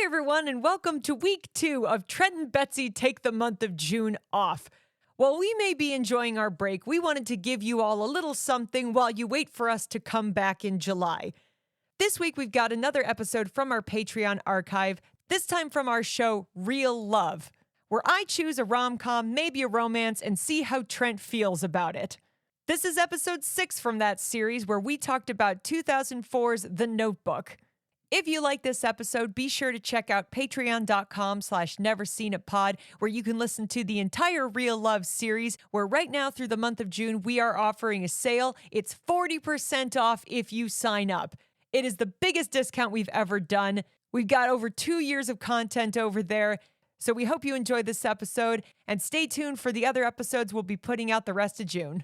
Hi, everyone, and welcome to week 2 of Trent and Betsy Take the Month of June Off. While we may be enjoying our break, we wanted to give you all a little something while you wait for us to come back in July. This week, we've got another episode from our Patreon archive, this time from our show, Real Love, where I choose a rom-com, maybe a romance, and see how Trent feels about it. This is episode 6 from that series where we talked about 2004's The Notebook. If you like this episode, be sure to check out patreon.com/neverseenitpod, where you can listen to the entire Real Love series, where right now through the month of June, we are offering a sale. It's 40% off if you sign up. It is the biggest discount we've ever done. We've got over 2 years of content over there. So we hope you enjoyed this episode, and stay tuned for the other episodes we'll be putting out the rest of June.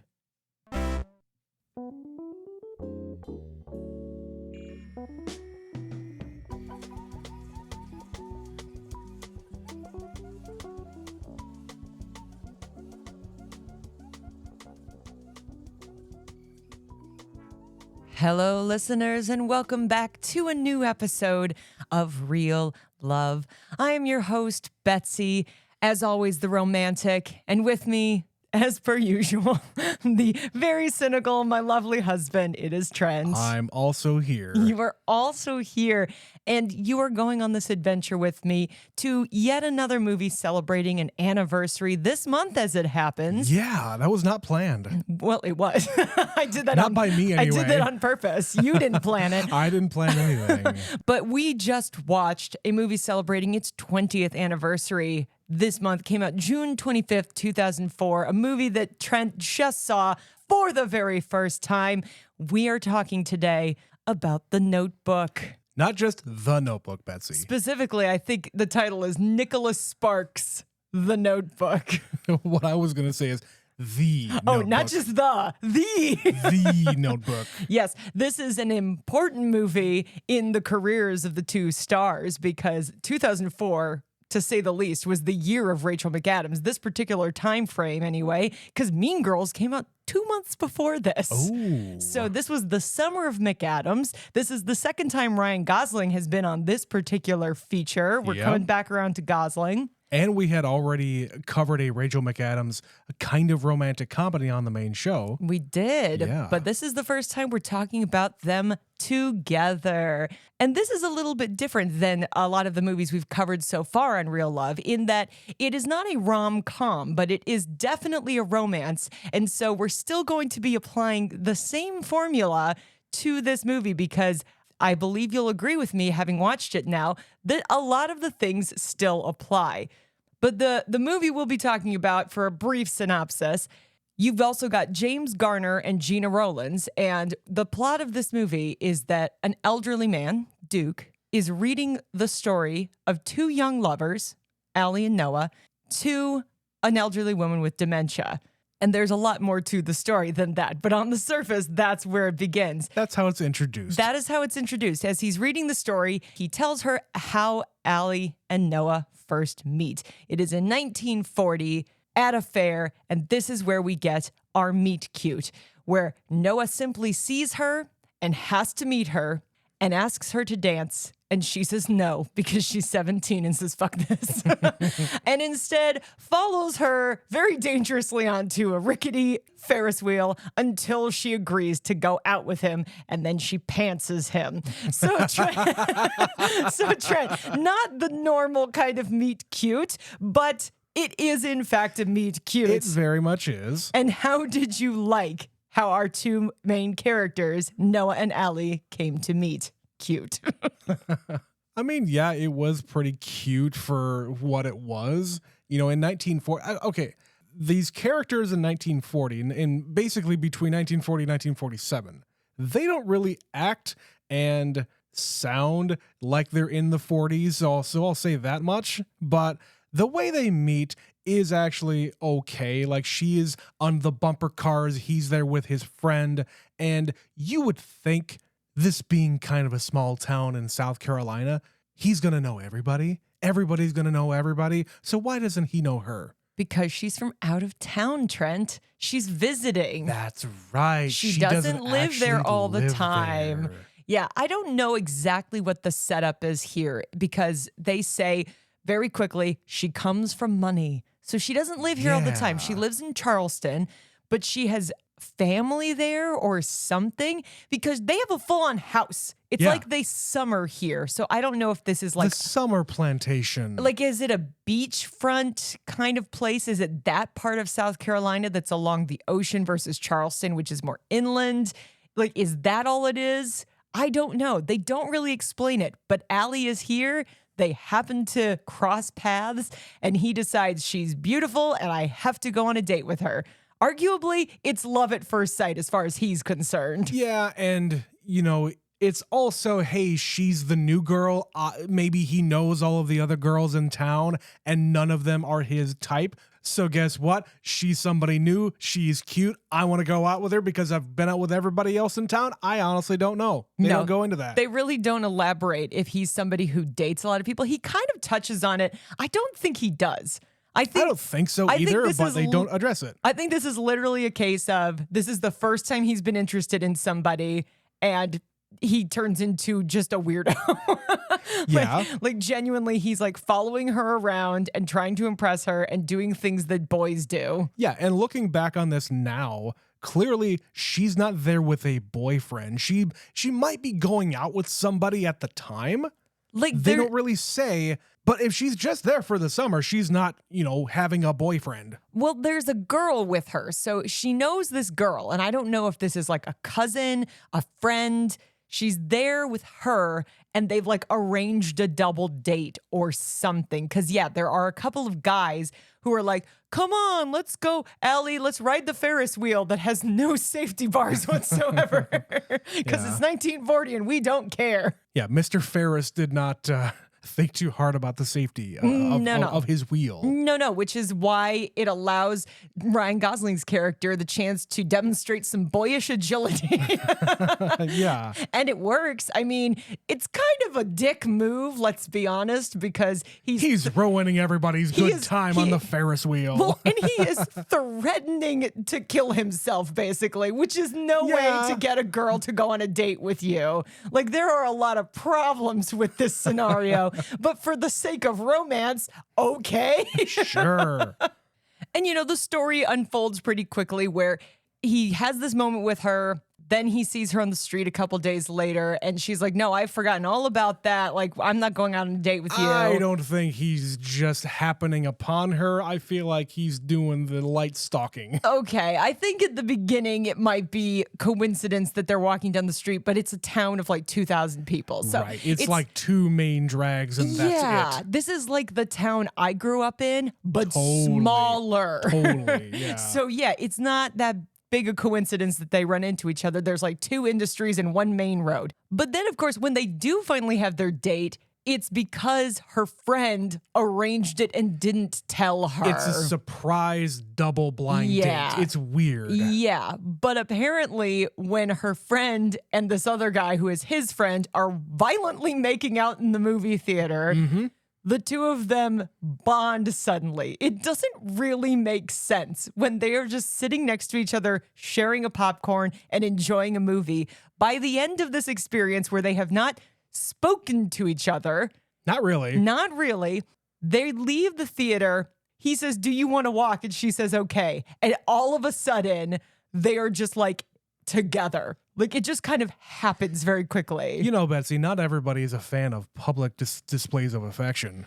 Hello, listeners, and welcome back to a new episode of Real Love. I am your host, Betsy, as always, the romantic, and with me, as per usual, the very cynical, my lovely husband, it is Trent. I'm also here. You are also here, and you are going on this adventure with me to yet another movie celebrating an anniversary this month as it happens. Yeah, that was not planned. Well, it was. I did that Not by me, anyway. I did that on purpose. You didn't plan it. I didn't plan anything. But we just watched a movie celebrating its 20th anniversary this month. Came out June 25th, 2004, a movie that Trent just saw for the very first time. We are talking today about The Notebook. Not just The Notebook, Betsy. Specifically, I think the title is Nicholas Sparks' The Notebook. What I was going to say is The Notebook. Oh, not just the The Notebook. Yes, this is an important movie in the careers of the two stars because 2004, to say the least, was the year of Rachel McAdams, this particular time frame anyway, because Mean Girls came out 2 months before this. Oh. So this was the summer of McAdams. This is the second time Ryan Gosling has been on this particular feature. We're coming back around to Gosling. And we had already covered a Rachel McAdams kind of romantic comedy on the main show. We did, Yeah. But this is the first time we're talking about them together. And this is a little bit different than a lot of the movies we've covered so far on Real Love in that it is not a rom-com, but it is definitely a romance. And so we're still going to be applying the same formula to this movie because I believe you'll agree with me, having watched it now, that a lot of the things still apply. But the movie we'll be talking about, for a brief synopsis, you've also got James Garner and Gina Rowlands, and the plot of this movie is that an elderly man, Duke, is reading the story of two young lovers, Allie and Noah, to an elderly woman with dementia. And there's a lot more to the story than that. But on the surface, that's where it begins. That's how it's introduced. That is how it's introduced. As he's reading the story, he tells her how Allie and Noah first meet. It is in 1940 at a fair, and this is where we get our meet cute, where Noah simply sees her and has to meet her and asks her to dance. And she says no because she's 17 and says, fuck this. And instead follows her very dangerously onto a rickety Ferris wheel until she agrees to go out with him. And then she pantses him. So Trent, not the normal kind of meet cute, but it is in fact a meet cute. It very much is. And how did you like how our two main characters, Noah and Allie, came to meet? Cute. I mean, yeah, it was pretty cute for what it was. You know, in 1940, okay, these characters in 1940, and basically between 1940 and 1947, they don't really act and sound like they're in the 40s, so I'll say that much. But the way they meet is actually okay. Like, she is on the bumper cars, he's there with his friend, and you would think, this being kind of a small town in South Carolina, he's going to know everybody. Everybody's going to know everybody. So why doesn't he know her? Because she's from out of town, Trent. She's visiting. That's right. She doesn't live there all the time. There. Yeah, I don't know exactly what the setup is here because they say very quickly she comes from money. So she doesn't live here all the time. She Yeah. lives in Charleston, but she has family there or something because they have a full on house. It's Yeah. like they summer here. So I don't know if this is The summer plantation. like, is it a beachfront kind of place? Is it that part of South Carolina that's along the ocean versus Charleston, which is more inland? Like, is that all it is? I don't know. They don't really explain it, but Allie is here. They happen to cross paths, and he decides she's beautiful, and I have to go on a date with her. Arguably, it's love at first sight as far as he's concerned. Yeah, and it's also, hey, she's the new girl. Maybe he knows all of the other girls in town, and none of them are his type. So guess what? She's somebody new. She's cute. I want to go out with her because I've been out with everybody else in town. I honestly don't know. They don't go into that. They really don't elaborate if he's somebody who dates a lot of people. He kind of touches on it. I don't think he does. I don't think so either, but they don't address it. I think this is literally a case of this is the first time he's been interested in somebody and he turns into just a weirdo. Yeah. Like genuinely, he's like following her around and trying to impress her and doing things that boys do. Yeah, and looking back on this now, clearly she's not there with a boyfriend. She might be going out with somebody at the time. Like They don't really say, but if she's just there for the summer, she's not, having a boyfriend. Well, there's a girl with her. So she knows this girl. And I don't know if this is like a cousin, a friend. She's there with her and they've like arranged a double date or something. Cause yeah, there are a couple of guys who are like, come on, let's go, Allie, let's ride the Ferris wheel that has no safety bars whatsoever. Cause it's 1940 and we don't care. Yeah, Mr. Ferris did not think too hard about the safety of his wheel. No, which is why it allows Ryan Gosling's character the chance to demonstrate some boyish agility. Yeah. And it works. I mean, it's kind of a dick move, let's be honest, because he's ruining everybody's good time on the Ferris wheel. Well, and he is threatening to kill himself, basically, which is no way to get a girl to go on a date with you. Like, there are a lot of problems with this scenario. But for the sake of romance, okay. Sure. And, the story unfolds pretty quickly where he has this moment with her. Then he sees her on the street a couple days later, and she's like, no, I've forgotten all about that. Like, I'm not going out on a date with you. I don't think he's just happening upon her. I feel like he's doing the light stalking. Okay, I think at the beginning it might be coincidence that they're walking down the street, but it's a town of like 2,000 people. So right. It's like two main drags, and that's it. This is like the town I grew up in, but Totally. smaller. Totally, yeah. So yeah, it's not that big a coincidence that they run into each other. There's like two industries and one main road. But then, of course, when they do finally have their date, it's because her friend arranged it and didn't tell her. It's a surprise double blind date. It's weird. Yeah, but apparently when her friend and this other guy who is his friend are violently making out in the movie theater, the two of them bond suddenly. It doesn't really make sense when they are just sitting next to each other, sharing a popcorn and enjoying a movie. By the end of this experience where they have not spoken to each other. Not really. Not really. They leave the theater. He says, do you want to walk? And she says, okay. And all of a sudden, they are just like together. Like it just kind of happens very quickly. Betsy, not everybody is a fan of public displays of affection.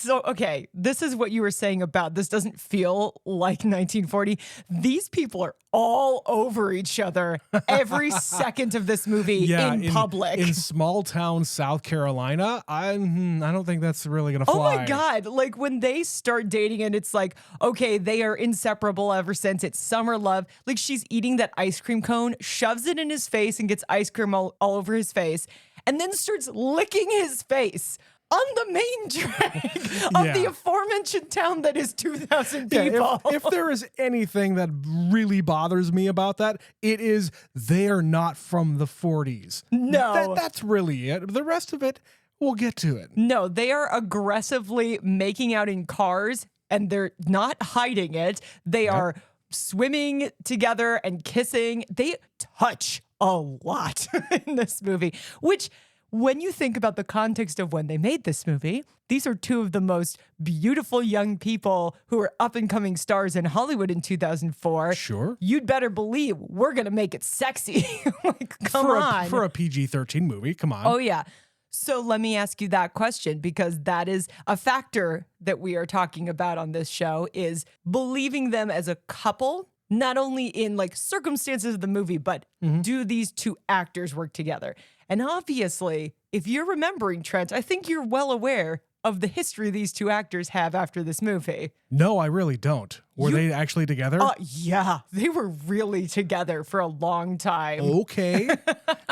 Okay, this is what you were saying about this doesn't feel like 1940. These people are all over each other every second of this movie in public. In small town South Carolina, I don't think that's really going to fly. Oh my God. Like when they start dating and it's like, okay, they are inseparable ever since it's summer love. Like she's eating that ice cream cone, shoves it in his face and gets ice cream all over his face and then starts licking his face on the main drag of the aforementioned town that is 2,000 people. If there is anything that really bothers me about that, it is they are not from the 40s. No. That's really it. The rest of it, we'll get to it. No, they are aggressively making out in cars and they're not hiding it. They are swimming together and kissing. They touch a lot in this movie, which when you think about the context of when they made this movie, these are two of the most beautiful young people who are up and coming stars in Hollywood in 2004. Sure. You'd better believe we're going to make it sexy. Like, come on. For a PG-13 movie, come on. Oh, yeah. So let me ask you that question, because that is a factor that we are talking about on this show, is believing them as a couple, not only in like circumstances of the movie, but do these two actors work together? And obviously, if you're remembering, Trent, I think you're well aware of the history these two actors have after this movie. No, I really don't. Were they actually together? Yeah, they were really together for a long time. Okay.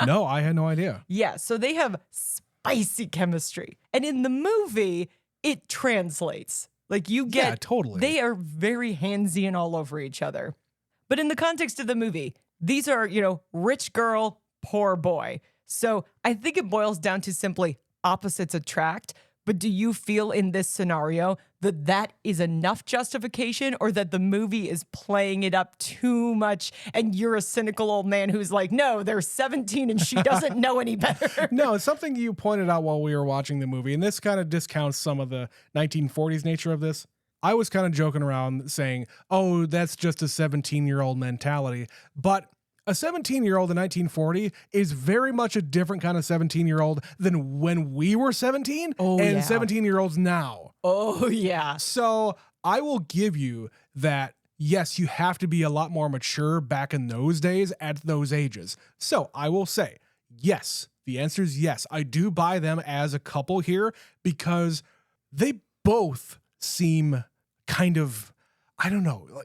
No, I had no idea. Yeah, so they have spicy chemistry. And in the movie, it translates. Like, you get, Yeah, totally. They are very handsy and all over each other. But in the context of the movie, these are, rich girl, poor boy. So I think it boils down to simply opposites attract. But do you feel in this scenario that that is enough justification, or that the movie is playing it up too much and you're a cynical old man who's like, no, they're 17 and she doesn't know any better? No, it's something you pointed out while we were watching the movie, and this kind of discounts some of the 1940s nature of this. I was kind of joking around saying, oh, that's just a 17-year-old mentality. But a 17-year-old in 1940 is very much a different kind of 17-year-old than when we were 17 and 17-year-olds now. Oh, yeah. So I will give you that, yes, you have to be a lot more mature back in those days at those ages. So I will say, yes, the answer is yes. I do buy them as a couple here because they both seem kind of, I don't know,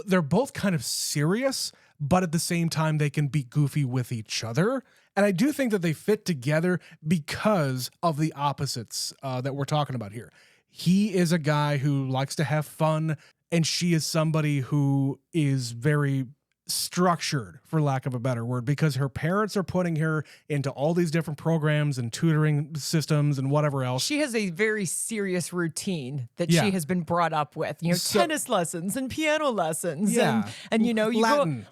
they're both kind of serious, but at the same time, they can be goofy with each other. And I do think that they fit together because of the opposites that we're talking about here. He is a guy who likes to have fun, and she is somebody who is very structured, for lack of a better word, because her parents are putting her into all these different programs and tutoring systems and whatever else. She has a very serious routine that she has been brought up with, tennis lessons and piano lessons and you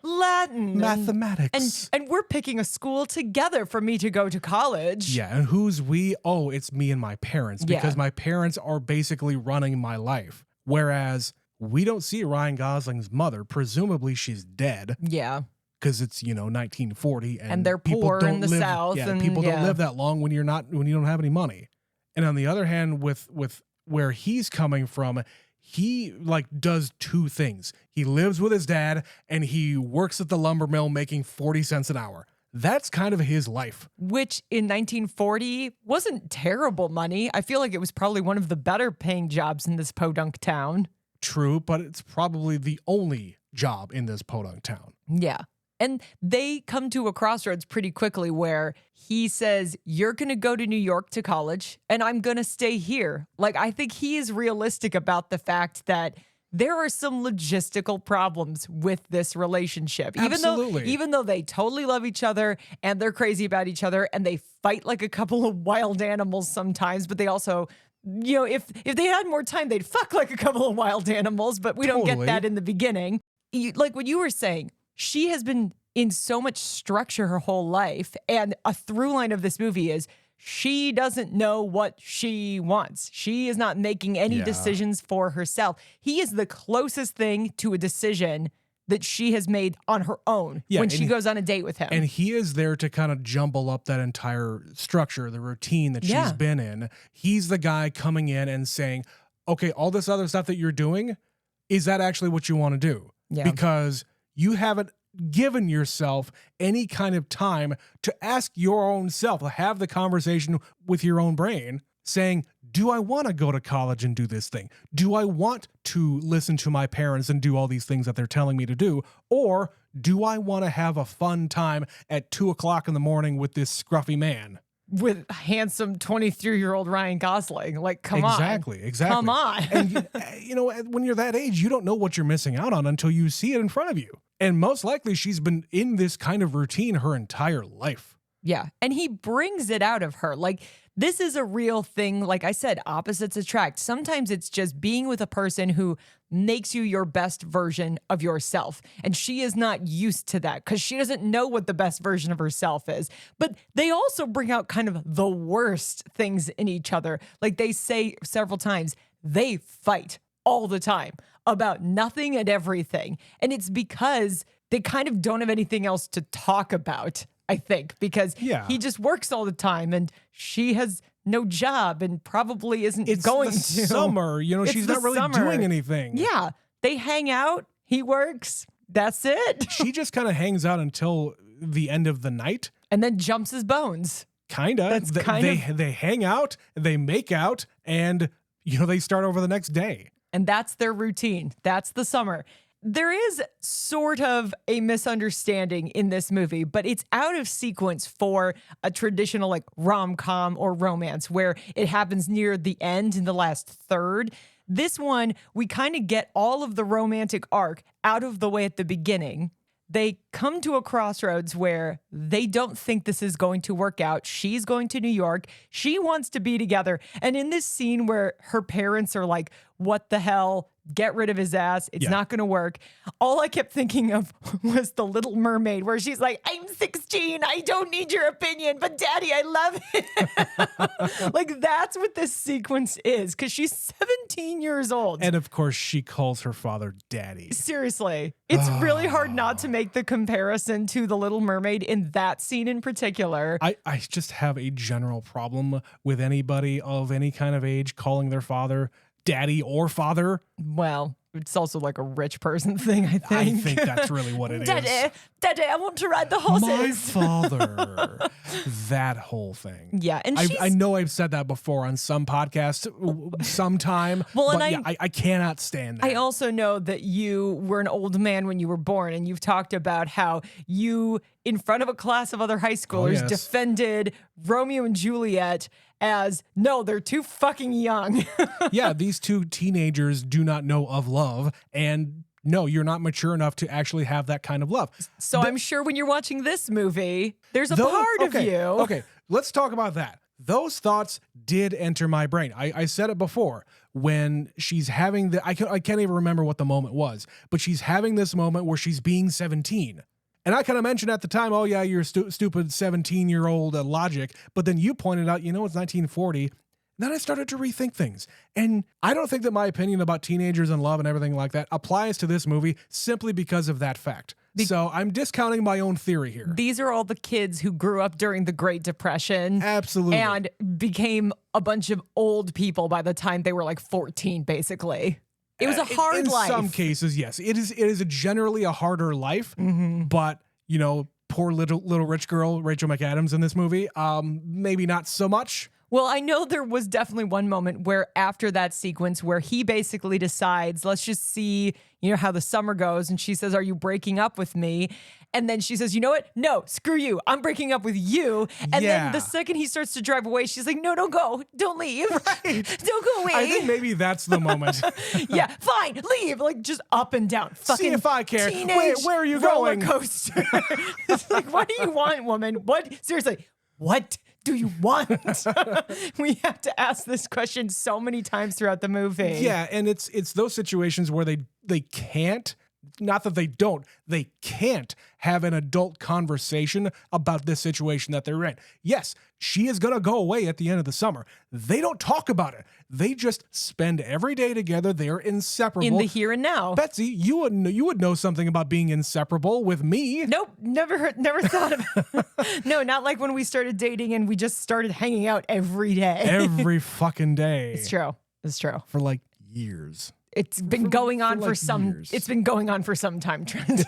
Latin, mathematics. And we're picking a school together for me to go to college. Yeah, and who's we? Oh, it's me and my parents, because my parents are basically running my life. Whereas we don't see Ryan Gosling's mother. Presumably she's dead. Yeah. Because it's, 1940 and they're poor in the South. Yeah, and people don't live that long when you don't have any money. And on the other hand, with where he's coming from, he does two things. He lives with his dad and he works at the lumber mill making 40 cents an hour. That's kind of his life. Which in 1940 wasn't terrible money. I feel like it was probably one of the better paying jobs in this podunk town. True, but it's probably the only job in this podunk town. Yeah. And they come to a crossroads pretty quickly where he says, you're going to go to New York to college and I'm going to stay here. Like, I think he is realistic about the fact that there are some logistical problems with this relationship. Absolutely. Even though they totally love each other and they're crazy about each other and they fight like a couple of wild animals sometimes, but they also, if they had more time, they'd fuck like a couple of wild animals, but we don't get that in the beginning. Like what you were saying, she has been in so much structure her whole life, and a through line of this movie is she doesn't know what she wants. She is not making any decisions for herself. He is the closest thing to a decision that she has made on her own when she goes on a date with him. And he is there to kind of jumble up that entire structure, the routine that she's been in. He's the guy coming in and saying, okay, all this other stuff that you're doing, is that actually what you want to do? Yeah. Because you haven't given yourself any kind of time to ask your own self, have the conversation with your own brain, saying, do I want to go to college and do this thing? Do I want to listen to my parents and do all these things that they're telling me to do? Or do I want to have a fun time at 2:00 in the morning with this scruffy man? With handsome 23-year-old Ryan Gosling. Like, come on. Exactly. Come on. And, when you're that age, you don't know what you're missing out on until you see it in front of you. And most likely she's been in this kind of routine her entire life. Yeah. And he brings it out of her. Like, This is a real thing. Like I said, opposites attract. Sometimes it's just being with a person who makes you your best version of yourself. And she is not used to that because she doesn't know what the best version of herself is. But they also bring out kind of the worst things in each other. Like they say several times, they fight all the time about nothing and everything. And it's because they kind of don't have anything else to talk about, I think, because he just works all the time and she has no job and probably isn't going to. Summer, she's not really doing anything. Yeah. They hang out. He works. That's it. She just kind of hangs out until the end of the night. And then jumps his bones. Kinda. They hang out, they make out, and they start over the next day. And that's their routine. That's the summer. There is sort of a misunderstanding in this movie, but it's out of sequence for a traditional like rom-com or romance where it happens near the end in the last third. This one, we kind of get all of the romantic arc out of the way at the beginning. They come to a crossroads where they don't think this is going to work out. She's going to New York. She wants to be together. And in this scene where her parents are like, what the hell? Get rid of his ass. It's not going to work. All I kept thinking of was The Little Mermaid, where she's like, I'm 16. I don't need your opinion, but daddy, I love it. Like, that's what this sequence is, because she's 17 years old. And of course, she calls her father daddy. Seriously. It's really hard not to make the comparison to The Little Mermaid in that scene in particular. I just have a general problem with anybody of any kind of age calling their father daddy or father. Well, it's also like a rich person thing, I think. I think that's really what it is. Daddy, I want to ride the horses. My father. That whole thing. Yeah. And I know I've said that before on some podcast sometime. Well, but I cannot stand that. I also know that you were an old man when you were born, and you've talked about how you, in front of a class of other high schoolers, defended Romeo and Juliet as, no, they're too fucking young. Yeah, these two teenagers do not know of love, and no, you're not mature enough to actually have that kind of love. So I'm sure when you're watching this movie, there's a part of you. Okay, let's talk about that. Those thoughts did enter my brain. I said it before. When she's having I can't even remember what the moment was, but she's having this moment where she's being 17. And I kind of mentioned at the time, oh yeah, you're stupid 17-year-old logic. But then you pointed out, it's 1940. Then I started to rethink things. And I don't think that my opinion about teenagers and love and everything like that applies to this movie simply because of that fact. So I'm discounting my own theory here. These are all the kids who grew up during the Great Depression. Absolutely. And became a bunch of old people by the time they were like 14, basically. It was a hard life. In some cases, yes. It is generally a harder life, but, poor little rich girl, Rachel McAdams in this movie, maybe not so much. Well, I know there was definitely one moment where after that sequence where he basically decides, let's just see, how the summer goes. And she says, are you breaking up with me? And then she says, you know what? No, screw you. I'm breaking up with you. And then the second he starts to drive away, she's like, no, don't go. Don't leave. Right. Don't go away. I think maybe that's the moment. Yeah, fine. Leave. Like just up and down. Fucking see if I care. Teenage where are you roller going? Coaster. It's like, what do you want, woman? What? Seriously, what do you want? We have to ask this question so many times throughout the movie. Yeah, and it's those situations where they can't, not that they can't have an adult conversation about this situation that they're in. Yes, she is going to go away at the end of the summer. They don't talk about it. They just spend every day together. They're inseparable. In the here and now. Betsy, you would know something about being inseparable with me. Nope, never thought of it. No, not like when we started dating and we just started hanging out every day. Every fucking day. It's true. It's true. For like years. It's been going on for some years. It's been going on for some time, Trent.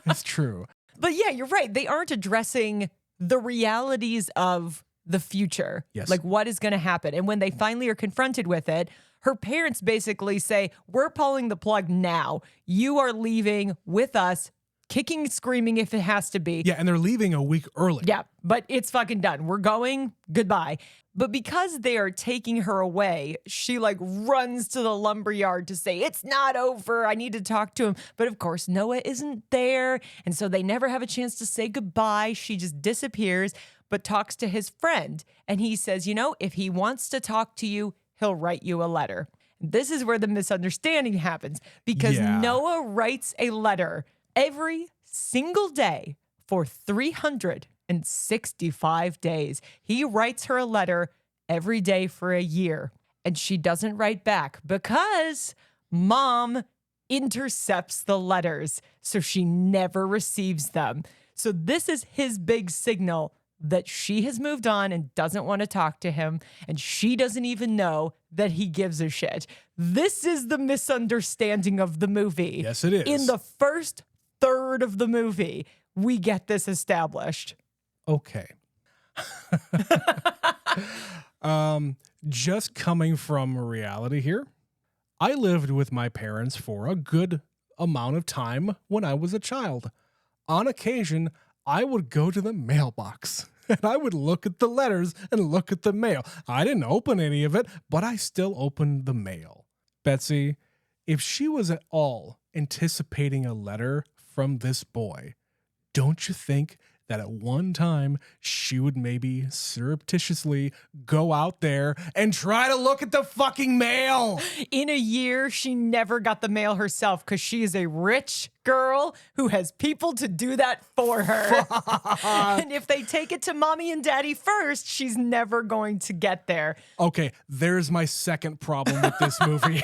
It's true. But yeah, you're right. They aren't addressing the realities of the future. Yes. Like what is going to happen. And when they finally are confronted with it, her parents basically say, we're pulling the plug now. You are leaving with us, kicking and screaming if it has to be. Yeah, and they're leaving a week early. Yeah, but it's fucking done. We're going. Goodbye. But because they are taking her away, she like runs to the lumberyard to say, it's not over. I need to talk to him. But of course, Noah isn't there. And so they never have a chance to say goodbye. She just disappears. but talks to his friend. And he says, if he wants to talk to you, he'll write you a letter. This is where the misunderstanding happens because Noah writes a letter every single day for 365 days. He writes her a letter every day for a year, and she doesn't write back because Mom intercepts the letters, so she never receives them. So this is his big signal that she has moved on and doesn't want to talk to him, and she doesn't even know that he gives a shit. This is the misunderstanding of the movie. Yes, it is. In the first third of the movie, we get this established. Okay. Just coming from reality here, I lived with my parents for a good amount of time when I was a child. On occasion, I would go to the mailbox and I would look at the letters and look at the mail. I didn't open any of it, but I still opened the mail. Betsy, if she was at all anticipating a letter from this boy, don't you think that at one time she would maybe surreptitiously go out there and try to look at the fucking mail? In a year, she never got the mail herself because she is a rich girl who has people to do that for her. And if they take it to mommy and daddy first, she's never going to get there. Okay, there's my second problem with this movie.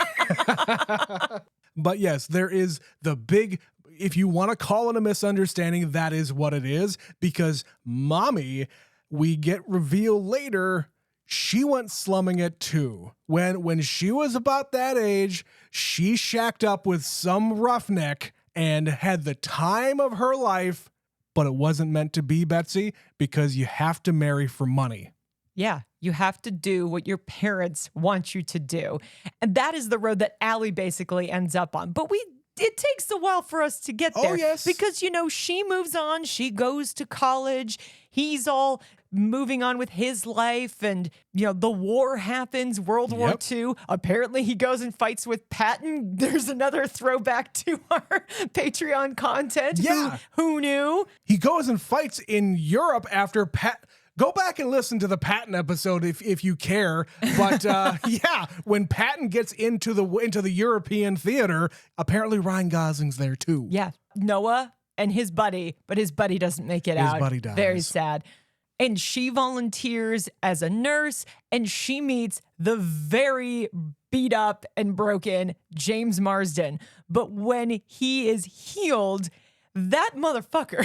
But yes, there is the big, if you want to call it a misunderstanding, that is what it is, because mommy, we get revealed later, she went slumming it too. When she was about that age, she shacked up with some roughneck and had the time of her life, but it wasn't meant to be, Betsy, because you have to marry for money. Yeah, you have to do what your parents want you to do. And that is the road that Allie basically ends up on. But it takes a while for us to get there. Oh, yes. Because, she moves on. She goes to college. He's all moving on with his life. And, the war happens, World War II. Apparently, he goes and fights with Patton. There's another throwback to our Patreon content. Yeah. Who knew? He goes and fights in Europe after Go back and listen to the Patton episode if you care. But when Patton gets into the European theater, apparently Ryan Gosling's there too. Yeah, Noah and his buddy, but his buddy doesn't make it out. His buddy dies. Very sad. And she volunteers as a nurse, and she meets the very beat up and broken James Marsden. But when he is healed, that motherfucker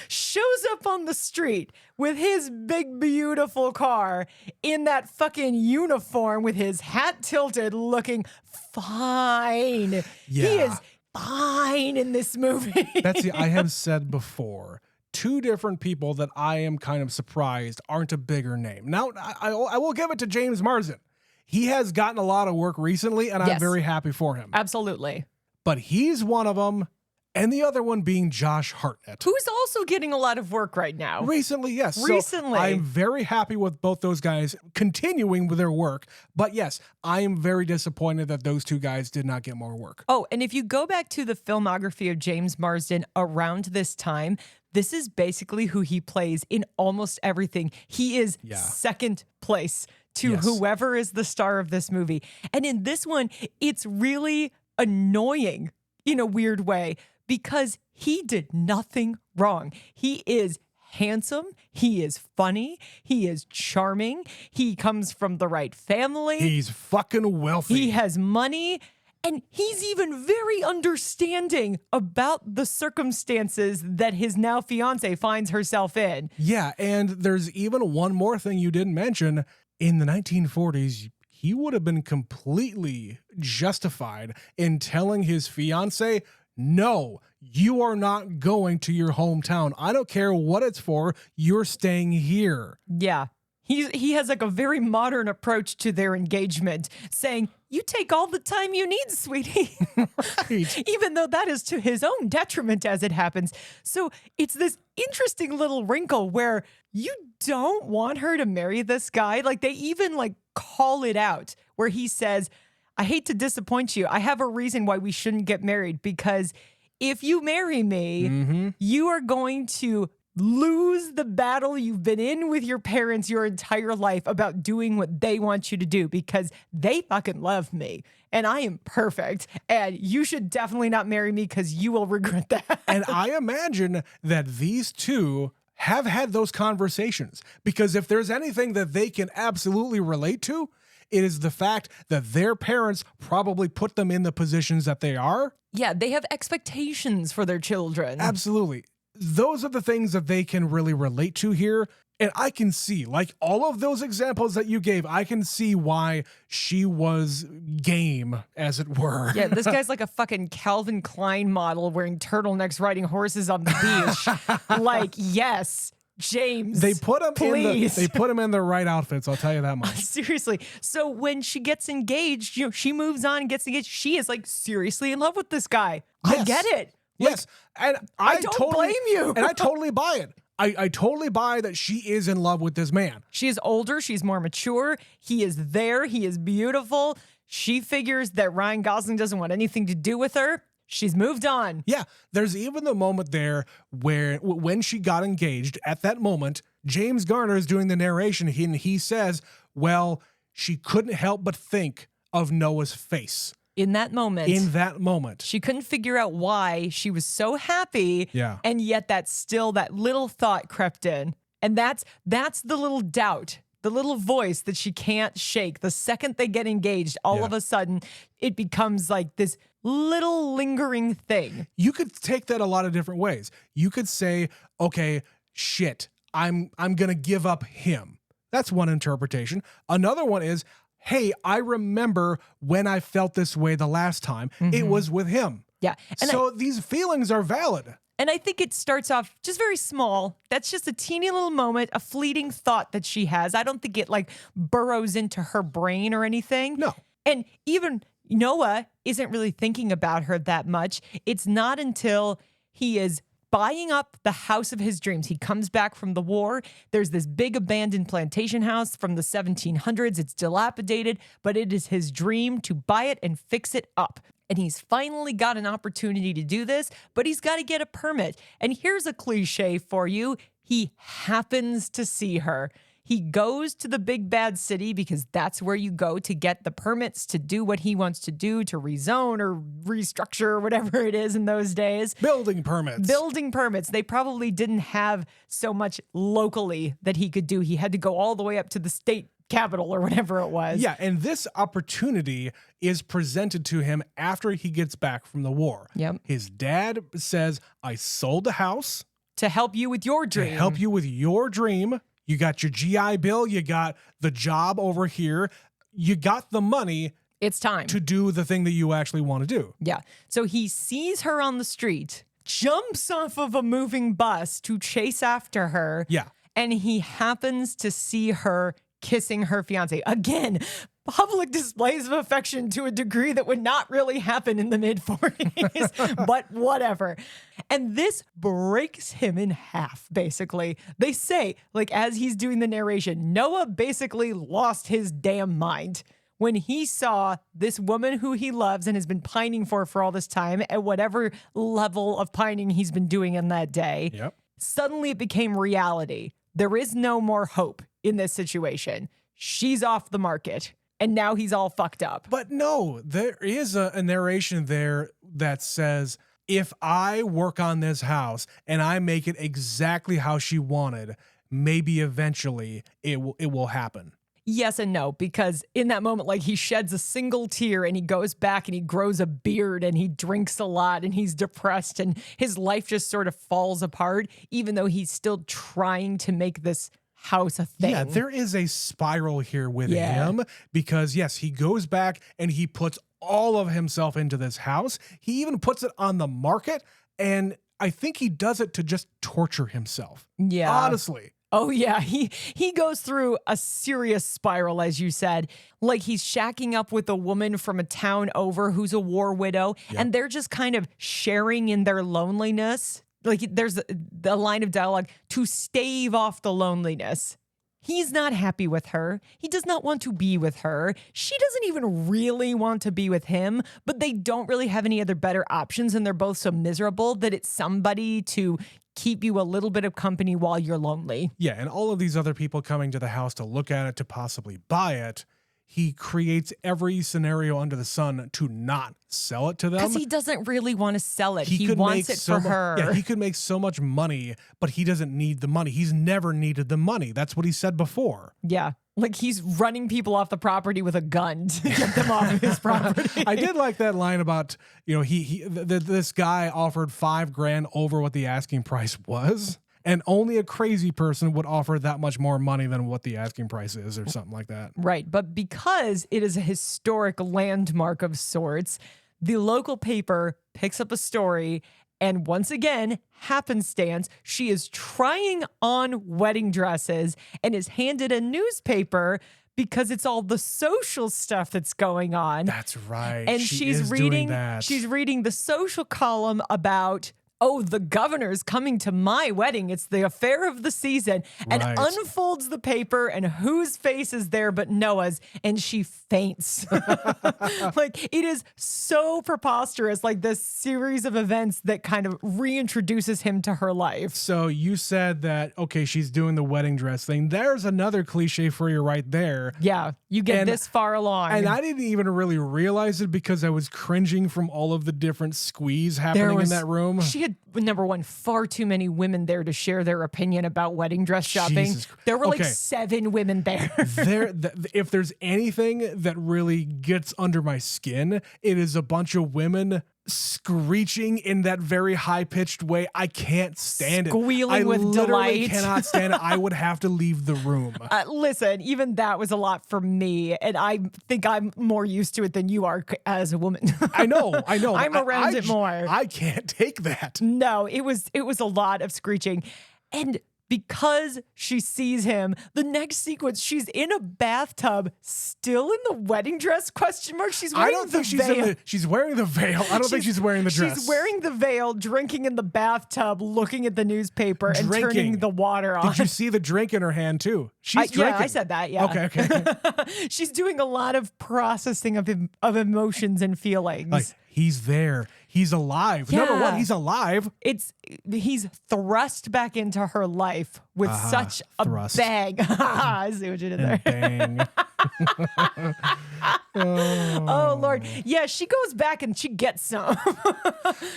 shows up on the street with his big, beautiful car in that fucking uniform with his hat tilted looking fine. Yeah. He is fine in this movie. Betsy, I have said before, two different people that I am kind of surprised aren't a bigger name. Now, I will give it to James Marsden. He has gotten a lot of work recently, and I'm very happy for him. Absolutely. But he's one of them. And the other one being Josh Hartnett, who's also getting a lot of work right now. Recently, yes. Recently. So I'm very happy with both those guys continuing with their work. But yes, I am very disappointed that those two guys did not get more work. Oh, and if you go back to the filmography of James Marsden around this time, this is basically who he plays in almost everything. He is second place to whoever is the star of this movie. And in this one, it's really annoying in a weird way, because he did nothing wrong. He is handsome. He is funny. He is charming. He comes from the right family. He's fucking wealthy. He has money. And he's even very understanding about the circumstances that his now fiance finds herself in. Yeah, and there's even one more thing you didn't mention. In the 1940s, he would have been completely justified in telling his fiance, no, you are not going to your hometown. I don't care what it's for. You're staying here. Yeah. He has like a very modern approach to their engagement, saying, you take all the time you need, sweetie. Right. Even though that is to his own detriment as it happens. So it's this interesting little wrinkle where you don't want her to marry this guy. Like they even call it out where he says, I hate to disappoint you. I have a reason why we shouldn't get married, because if you marry me, you are going to lose the battle you've been in with your parents your entire life about doing what they want you to do because they fucking love me and I am perfect and you should definitely not marry me because you will regret that. And I imagine that these two have had those conversations because if there's anything that they can absolutely relate to, it is the fact that their parents probably put them in the positions that they are. Yeah, they have expectations for their children. Absolutely. Those are the things that they can really relate to here. And I can see, like all of those examples that you gave, I can see why she was game, as it were. Yeah, this guy's like a fucking Calvin Klein model wearing turtlenecks riding horses on the beach. Like, yes, James. They put him please. they put him in the right outfits, I'll tell you that much. Seriously. So when she gets engaged, she moves on and gets engaged. She is like seriously in love with this guy. Yes. I get it. Yes. And I don't totally blame you. And I totally buy it. I totally buy that she is in love with this man. She is older. She's more mature. He is there. He is beautiful. She figures that Ryan Gosling doesn't want anything to do with her. She's moved on. Yeah. There's even the moment there where when she got engaged, at that moment, James Garner is doing the narration and he says, well, she couldn't help but think of Noah's face. In that moment. She couldn't figure out why she was so happy. Yeah. And yet that little thought crept in. And that's the little doubt, the little voice that she can't shake. The second they get engaged, all of a sudden it becomes like this little lingering thing. You could take that a lot of different ways. You could say, okay, shit, I'm going to give up him. That's one interpretation. Another one is, hey, I remember when I felt this way the last time. It was with him. Yeah. And so these feelings are valid. And I think it starts off just very small. That's just a teeny little moment, a fleeting thought that she has. I don't think it like burrows into her brain or anything. No. And even Noah isn't really thinking about her that much. It's not until he is buying up the house of his dreams. He comes back from the war. There's this big abandoned plantation house from the 1700s. It's dilapidated, but it is his dream to buy it and fix it up. And he's finally got an opportunity to do this, but he's got to get a permit. And here's a cliche for you. He happens to see her. He goes to the big bad city because that's where you go to get the permits to do what he wants to do, to rezone or restructure or whatever it is in those days. Building permits. They probably didn't have so much locally that he could do. He had to go all the way up to the state capital or whatever it was. Yeah, and this opportunity is presented to him after he gets back from the war. Yep. His dad says, I sold the house. To help you with your dream. You got your GI Bill. You got the job over here. You got the money. It's time to do the thing that you actually want to do. Yeah. So he sees her on the street, jumps off of a moving bus to chase after her. Yeah. And he happens to see her kissing her fiance. Again, public displays of affection to a degree that would not really happen in the mid-40s, but whatever. And this breaks him in half, basically. They say, like, as he's doing the narration, Noah basically lost his damn mind when he saw this woman who he loves and has been pining for all this time at whatever level of pining he's been doing in that day. Yep. Suddenly it became reality. There is no more hope in this situation. She's off the market. And now he's all fucked up. But no, there is a narration there that says, if I work on this house and I make it exactly how she wanted, maybe eventually it will happen. Yes and no, because in that moment, like, he sheds a single tear and he goes back and he grows a beard and he drinks a lot and he's depressed and his life just sort of falls apart, even though he's still trying to make this house a thing. Yeah, there is a spiral here with him because, yes, he goes back and he puts all of himself into this house. He even puts it on the market, and I think he does it to just torture himself. Yeah. Honestly. Oh, yeah. He goes through a serious spiral, as you said. Like, he's shacking up with a woman from a town over who's a war widow, and they're just kind of sharing in their loneliness. Like, there's the line of dialogue to stave off the loneliness. He's not happy with her. He does not want to be with her. She doesn't even really want to be with him, but they don't really have any other better options, and they're both so miserable that it's somebody to keep you a little bit of company while you're lonely. Yeah, and all of these other people coming to the house to look at it, to possibly buy it, he creates every scenario under the sun to not sell it to them. Because he doesn't really want to sell it. He could wants make it for her. Yeah, he could make so much money, but he doesn't need the money. He's never needed the money. That's what he said before. Yeah. Like he's running people off the property with a gun to get them off of his property. I did like that line about, this guy offered $5,000 over what the asking price was. And only a crazy person would offer that much more money than what the asking price is or something like that. Right. But because it is a historic landmark of sorts, the local paper picks up a story. And once again, happenstance, she is trying on wedding dresses and is handed a newspaper because it's all the social stuff that's going on. That's right. And she's reading the social column about, oh, the governor's coming to my wedding. It's the affair of the season. And unfolds the paper, and whose face is there but Noah's? And she faints. Like, it is so preposterous, like this series of events that kind of reintroduces him to her life. So you said that, okay, she's doing the wedding dress thing. There's another cliche for you right there. Yeah, you get this far along. And I didn't even really realize it because I was cringing from all of the different squeeze happening in that room. She had, number one, far too many women there to share their opinion about wedding dress shopping. There were like 7 women there. If there's anything that really gets under my skin, it is a bunch of women screeching in that very high-pitched way. I can't stand Squealing with delight. I literally cannot stand it. I would have to leave the room. Listen, even that was a lot for me, and I think I'm more used to it than you are as a woman. I know. I'm around it more. I can't take that. No, it was a lot of screeching. And because she sees him, the next sequence, she's in a bathtub, still in the wedding dress, question mark. She's wearing she's wearing the veil. I don't think she's wearing the dress. She's wearing the veil, drinking in the bathtub, looking at the newspaper, and turning the water on. Did you see the drink in her hand too? She's drinking. Yeah, I said that, yeah. Okay. She's doing a lot of processing of emotions and feelings. Like, he's there. He's alive. Yeah. Number one, he's alive. He's thrust back into her life with such a bang. I see what you did there. Bang. Oh, Lord. Yeah, she goes back and she gets some.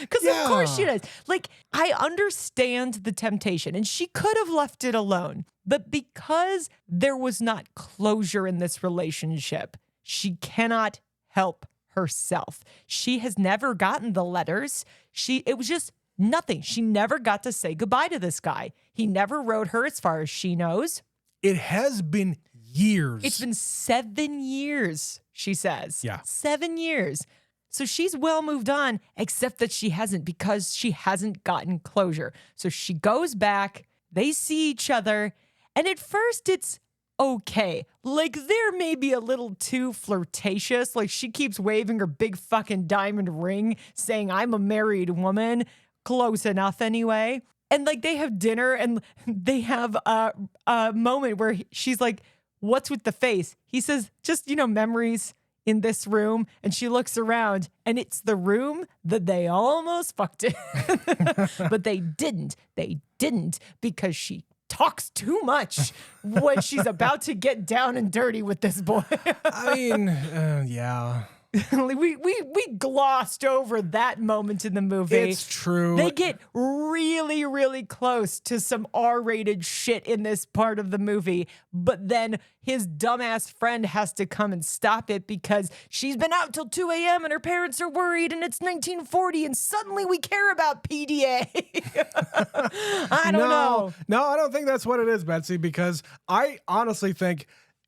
Because of course she does. Like, I understand the temptation, and she could have left it alone. But because there was not closure in this relationship, she cannot help herself. She has never gotten the letters. It was just nothing. She never got to say goodbye to this guy. He never wrote her, as far as she knows. It has been years. It's been 7 years, she says. Yeah. 7 years. So she's well moved on, except that she hasn't, because she hasn't gotten closure. So she goes back, they see each other, and at first it's okay. Like, they're maybe a little too flirtatious. Like, she keeps waving her big fucking diamond ring, saying, I'm a married woman. Close enough anyway. And like, they have dinner, and they have a moment where she's like, what's with the face? He says, just, memories in this room. And she looks around, and it's the room that they almost fucked in. But they didn't. They didn't, because she talks too much when she's about to get down and dirty with this boy. I mean, yeah. we glossed over that moment in the movie. It's true. They get really, really close to some R-rated shit in this part of the movie, but then his dumbass friend has to come and stop it because she's been out till 2 a.m. and her parents are worried, and it's 1940, and suddenly we care about PDA. I don't know. No, I don't think that's what it is, Betsy, because I honestly think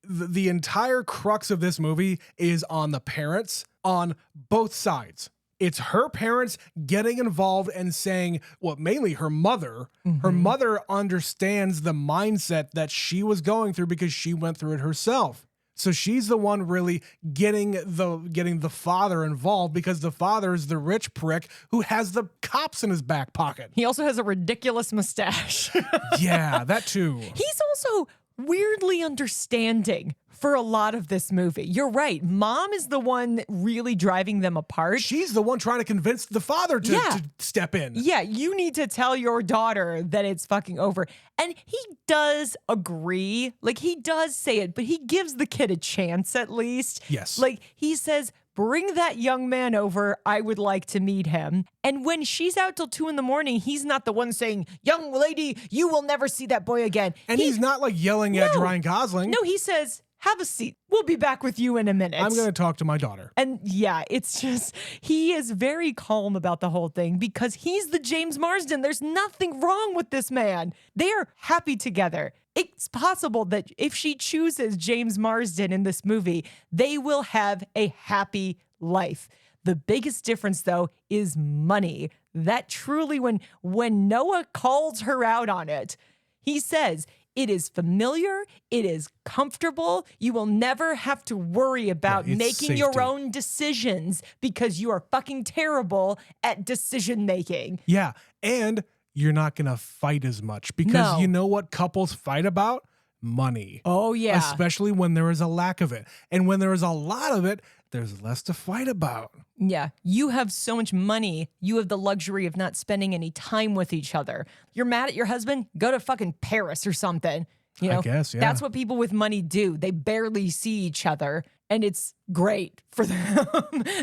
the entire crux of this movie is on the parents on both sides. It's her parents getting involved and saying, well, mainly her mother. Mm-hmm. Her mother understands the mindset that she was going through because she went through it herself. So she's the one really getting the father involved, because the father is the rich prick who has the cops in his back pocket. He also has a ridiculous mustache. Yeah, that too. He's also weirdly understanding for a lot of this movie. You're right. Mom is the one really driving them apart. She's the one trying to convince the father to step in. Yeah, you need to tell your daughter that it's fucking over. And he does agree. Like, he does say it, but he gives the kid a chance at least. Yes. Like, he says, bring that young man over. I would like to meet him. And when she's out till 2 a.m, he's not the one saying, young lady, you will never see that boy again. And he's not like yelling at Ryan Gosling. No, he says, have a seat. We'll be back with you in a minute. I'm going to talk to my daughter. And yeah, it's just, he is very calm about the whole thing because he's the James Marsden. There's nothing wrong with this man. They are happy together. It's possible that if she chooses James Marsden in this movie, they will have a happy life. The biggest difference, though, is money. That truly, when Noah calls her out on it, he says, it is familiar. It is comfortable. You will never have to worry about making safety. your own decisions because you are fucking terrible at decision making. Yeah. And you're not going to fight as much because you know what couples fight about? Money. Oh, yeah. Especially when there is a lack of it. And when there is a lot of it, there's less to fight about. Yeah, you have so much money. You have the luxury of not spending any time with each other. You're mad at your husband? Go to fucking Paris or something. You know, I guess, yeah. That's what people with money do. They barely see each other, and it's great for them.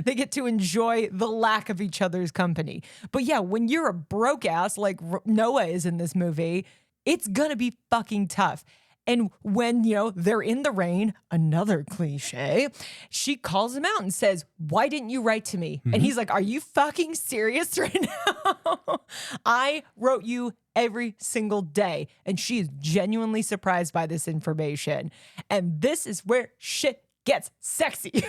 They get to enjoy the lack of each other's company. But yeah, when you're a broke ass like Noah is in this movie, it's gonna be fucking tough. And when, they're in the rain, another cliche, she calls him out and says, why didn't you write to me? And he's like, are you fucking serious right now? I wrote you every single day. And she is genuinely surprised by this information. And this is where shit gets sexy.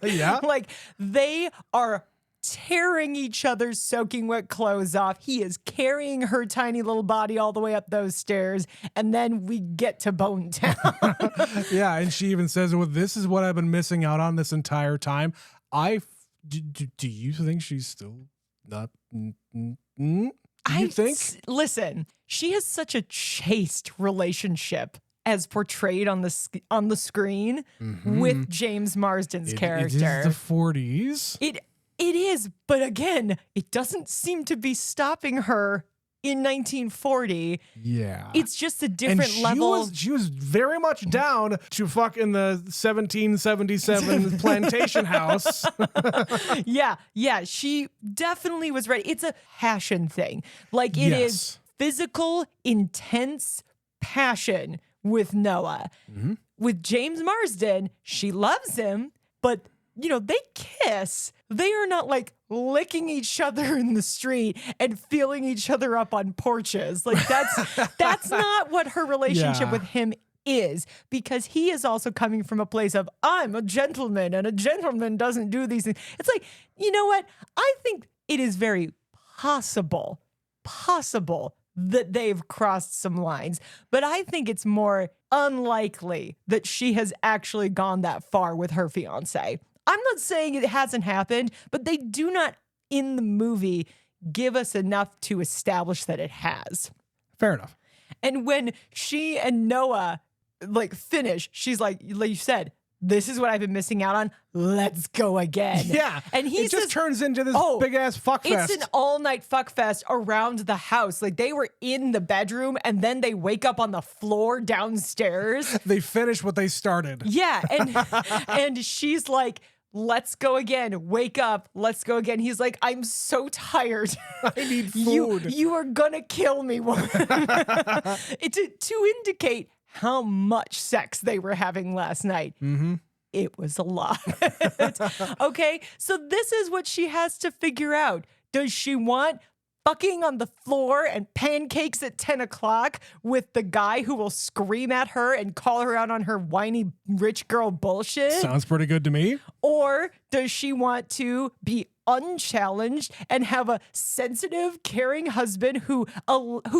Yeah. Like, they are tearing each other's soaking wet clothes off. He is carrying her tiny little body all the way up those stairs. And then we get to Bone Town. Yeah. And she even says, well, this is what I've been missing out on this entire time. Do you think she's still not? You think? Listen, she has such a chaste relationship as portrayed on the screen with James Marsden's character. It is the 40s. It is, but again, it doesn't seem to be stopping her in 1940. Yeah. It's just a different level. She was very much down to fuck in the 1777 plantation house. Yeah, she definitely was ready. It's a passion thing. Like, it is physical, intense passion with Noah. With James Marsden, she loves him, but they kiss. They are not like licking each other in the street and feeling each other up on porches. Like, that's not what her relationship with him is, because he is also coming from a place of, I'm a gentleman and a gentleman doesn't do these things. It's like, you know what? I think it is very possible that they've crossed some lines, but I think it's more unlikely that she has actually gone that far with her fiance. I'm not saying it hasn't happened, but they do not in the movie give us enough to establish that it has. Fair enough. And when she and Noah finish, she's like you said, this is what I've been missing out on. Let's go again. Yeah. And he just turns into this big ass fuck fest. It's an all night fuck fest around the house. Like, they were in the bedroom and then they wake up on the floor downstairs. They finish what they started. Yeah. And she's like, let's go again. Wake up. Let's go again. He's like, I'm so tired. I need food. You are gonna kill me, woman. to indicate how much sex they were having last night. It was a lot. Okay, so this is what she has to figure out. Does she want fucking on the floor and pancakes at 10 o'clock with the guy who will scream at her and call her out on her whiny rich girl bullshit? Sounds pretty good to me. Or does she want to be unchallenged and have a sensitive, caring husband who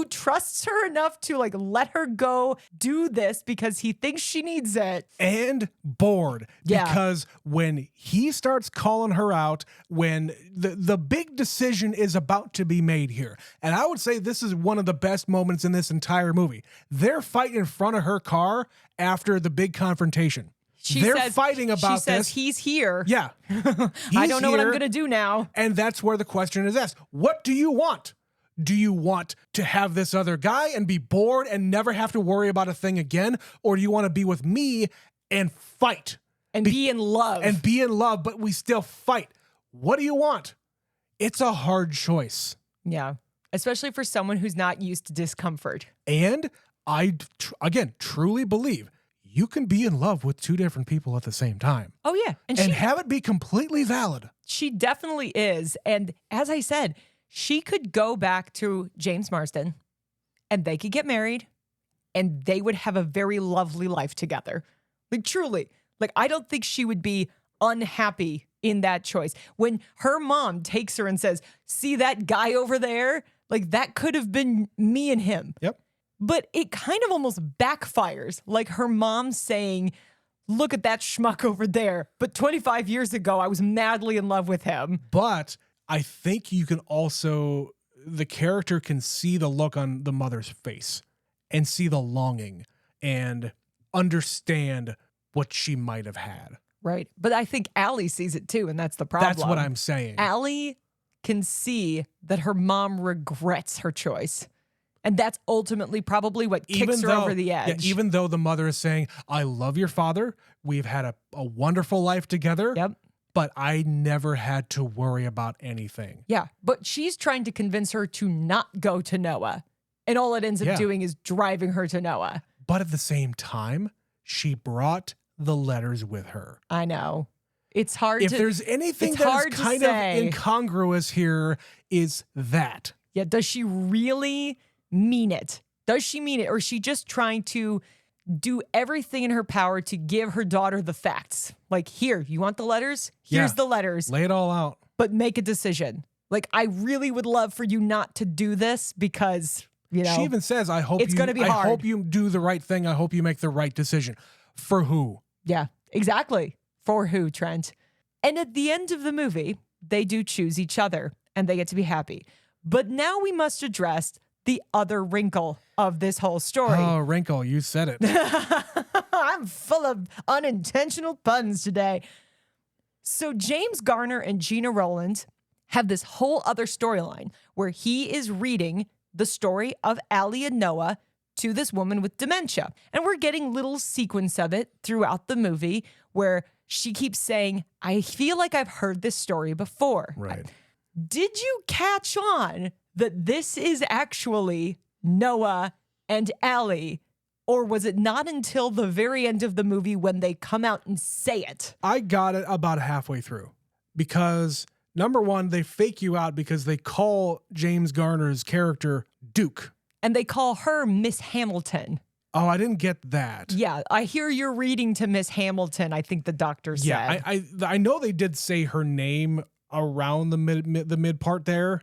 trusts her enough to like let her go do this because he thinks she needs it. And bored. Yeah. Because when he starts calling her out, when the big decision is about to be made here, and I would say this is one of the best moments in this entire movie. They're fighting in front of her car after the big confrontation. They're fighting about she says, this. He's here. Yeah. I don't know what I'm going to do now. And that's where the question is asked. What do you want? Do you want to have this other guy and be bored and never have to worry about a thing again? Or do you want to be with me and fight? And be in love. And be in love, but we still fight. What do you want? It's a hard choice. Yeah. Especially for someone who's not used to discomfort. And I, again, truly believe you can be in love with two different people at the same time. Oh, yeah. And have it be completely valid. She definitely is. And as I said, she could go back to James Marsden and they could get married and they would have a very lovely life together. Like, truly. Like, I don't think she would be unhappy in that choice. When her mom takes her and says, see that guy over there? Like, that could have been me and him. Yep. But it kind of almost backfires. Like her mom saying, look at that schmuck over there. But 25 years ago, I was madly in love with him. But I think you can also, the character can see the look on the mother's face and see the longing and understand what she might have had. Right. But I think Allie sees it too, and that's the problem. That's what I'm saying. Allie can see that her mom regrets her choice. And that's ultimately probably what kicks her over the edge. Yeah, even though the mother is saying, I love your father. We've had a wonderful life together. Yep. But I never had to worry about anything. Yeah. But she's trying to convince her to not go to Noah. And all it ends up doing is driving her to Noah. But at the same time, she brought the letters with her. I know. It's hard if there's anything that is kind of incongruous here, is that. Yeah. Does she really mean it? Does she mean it? Or is she just trying to do everything in her power to give her daughter the facts? Like, here, you want the letters? Here's the letters. Lay it all out. But make a decision. Like, I really would love for you not to do this because, you know. She even says, I hope it's going to be hard. I hope you do the right thing. I hope you make the right decision. For who? Yeah, exactly. For who, Trent? And at the end of the movie, they do choose each other and they get to be happy. But now we must address the other wrinkle of this whole story. Oh, wrinkle, you said it. I'm full of unintentional puns today. So James Garner and Gina Rowland have this whole other storyline where he is reading the story of Allie and Noah to this woman with dementia. And we're getting little sequence of it throughout the movie where she keeps saying, I feel like I've heard this story before. Right. Did you catch on that this is actually Noah and Allie? Or was it not until the very end of the movie when they come out and say it? I got it about halfway through because, number one, they fake you out because they call James Garner's character Duke. And they call her Miss Hamilton. Oh, I didn't get that. Yeah, I hear you're reading to Miss Hamilton, I think the doctor said. Yeah, I know they did say her name around the mid part there.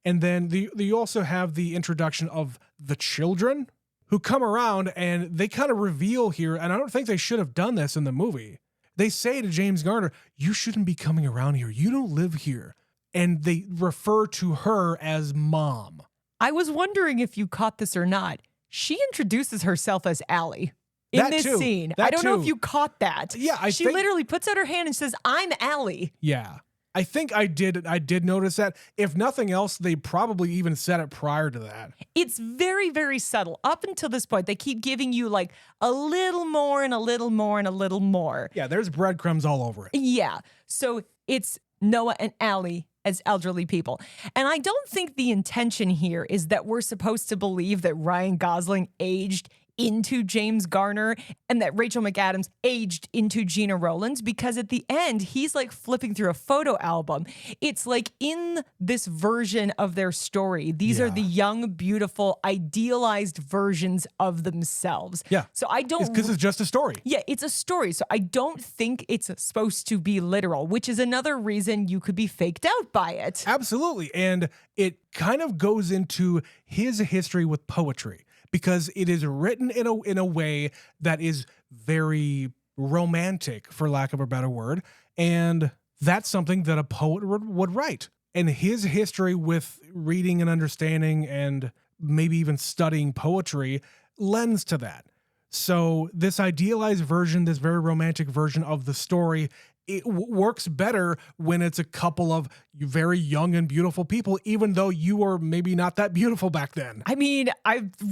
And then you also have the introduction of the children who come around and they kind of reveal here, and I don't think they should have done this in the movie. They say to James Garner, you shouldn't be coming around here. You don't live here. And they refer to her as Mom. I was wondering if you caught this or not. She introduces herself as Allie in this scene. I don't know if you caught that. Yeah, she literally puts out her hand and says, I'm Allie. Yeah. I think I did notice that. If nothing else, they probably even said it prior to that. It's very, very subtle. Up until this point, they keep giving you like a little more and a little more and a little more. Yeah, there's breadcrumbs all over it. Yeah. So it's Noah and Allie as elderly people. And I don't think the intention here is that we're supposed to believe that Ryan Gosling aged into James Garner and that Rachel McAdams aged into Gina Rowlands, because at the end, he's like flipping through a photo album. It's like in this version of their story, these are the young, beautiful, idealized versions of themselves. Yeah. So I don't... Because it's just a story. Yeah, it's a story. So I don't think it's supposed to be literal, which is another reason you could be faked out by it. Absolutely. And it kind of goes into his history with poetry, because it is written in a way that is very romantic, for lack of a better word. And that's something that a poet would write. And his history with reading and understanding and maybe even studying poetry lends to that. So this idealized version, this very romantic version of the story, it works better when it's a couple of very young and beautiful people, even though you were maybe not that beautiful back then. I mean,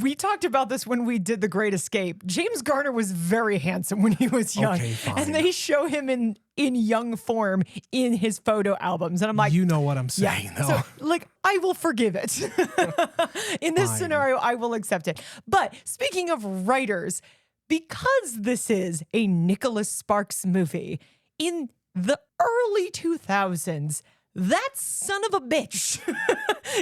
we talked about this when we did The Great Escape. James Garner was very handsome when he was young. Okay, fine. And they show him in young form in his photo albums. And I'm like... You know what I'm saying, though. So, like, I will forgive it. In this scenario, I will accept it. But speaking of writers, because this is a Nicholas Sparks movie, in the early 2000s, that son of a bitch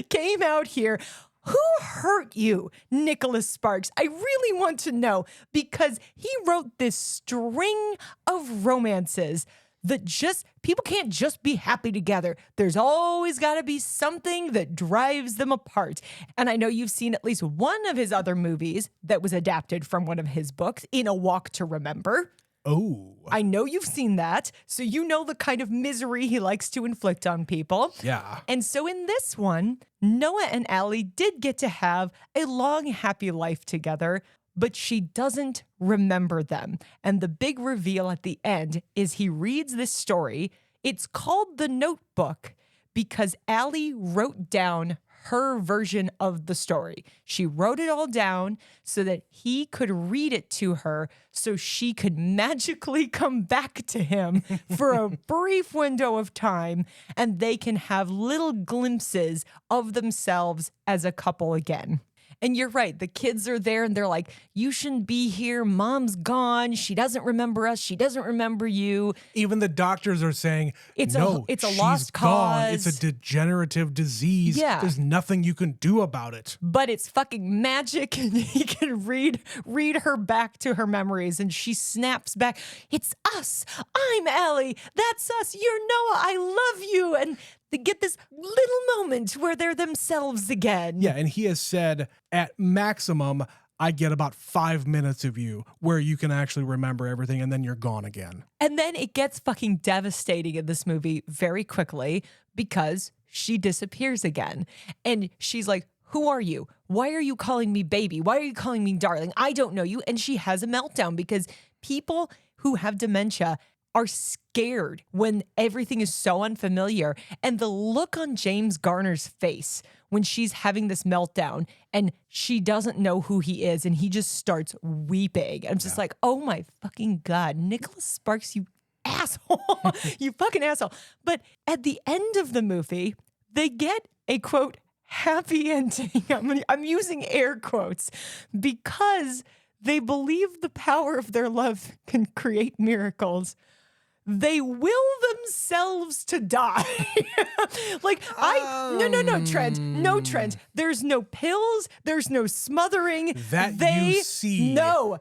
came out here. Who hurt you, Nicholas Sparks? I really want to know, because he wrote this string of romances that just, people can't just be happy together. There's always got to be something that drives them apart. And I know you've seen at least one of his other movies that was adapted from one of his books, In a Walk to Remember. Oh. I know you've seen that, so you know the kind of misery he likes to inflict on people. Yeah. And so in this one, Noah and Allie did get to have a long, happy life together, but she doesn't remember them. And the big reveal at the end is he reads this story. It's called The Notebook because Allie wrote down her version of the story. She wrote it all down so that he could read it to her so she could magically come back to him for a brief window of time, and they can have little glimpses of themselves as a couple again. And you're right. The kids are there and they're like, you shouldn't be here. Mom's gone. She doesn't remember us. She doesn't remember you. Even the doctors are saying, it's a she's lost gone. cause. It's a degenerative disease. Yeah. There's nothing you can do about it. But it's fucking magic. And he can read her back to her memories. And she snaps back. It's us. I'm Allie. That's us. You're Noah. I love you. And they get this little moment where they're themselves again. Yeah, and he has said, at maximum, I get about 5 minutes of you where you can actually remember everything, and then you're gone again. And then it gets fucking devastating in this movie very quickly because she disappears again. And she's like, who are you? Why are you calling me baby? Why are you calling me darling? I don't know you. And she has a meltdown because people who have dementia are scared when everything is so unfamiliar. And the look on James Garner's face when she's having this meltdown and she doesn't know who he is and he just starts weeping. I'm just like, oh my fucking God, Nicholas Sparks, you asshole, you fucking asshole. But at the end of the movie, they get a quote, happy ending. I'm using air quotes because they believe the power of their love can create miracles. They will themselves to die. No, Trent. No, Trent. There's no pills. There's no smothering. You see. No,